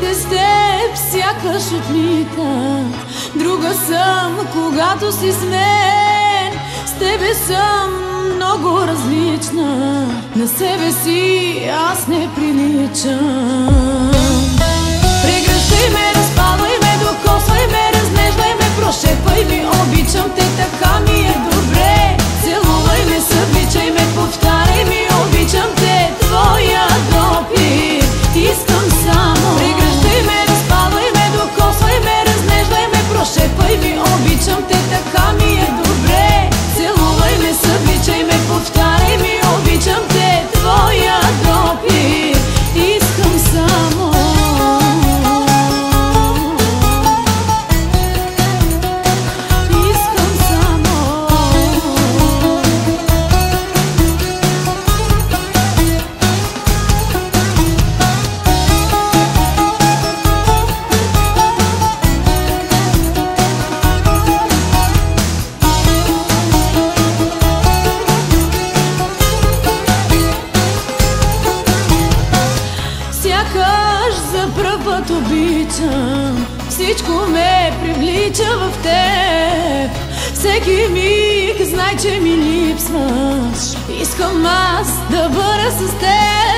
Миговете с теб сякаш отлитат. Друга съм, когато си с мен. С тебе съм много различна. На себе си аз не приличам. Прегръщай ме, разпалвай ме, докосвай ме, разнеждай ме, прошепвай ми, обичам те, така ми е добре. Целувай ме, събличай ме, повтаряй ми, обичам те, твоя допир. Искам само. Прегръщай ме, разпалвай ме, докосвай ме, разнеждай ме, прошепвай ми, обичам те, така ми е добре. Целувай ме, събличай ме, повтаряй ми, обичам те, твоя допир. Искам само. Сякаш за пръв път обичам, всичко ме привлича в теб. Всеки миг знай, че ми липсваш. Искам аз да бъда с теб.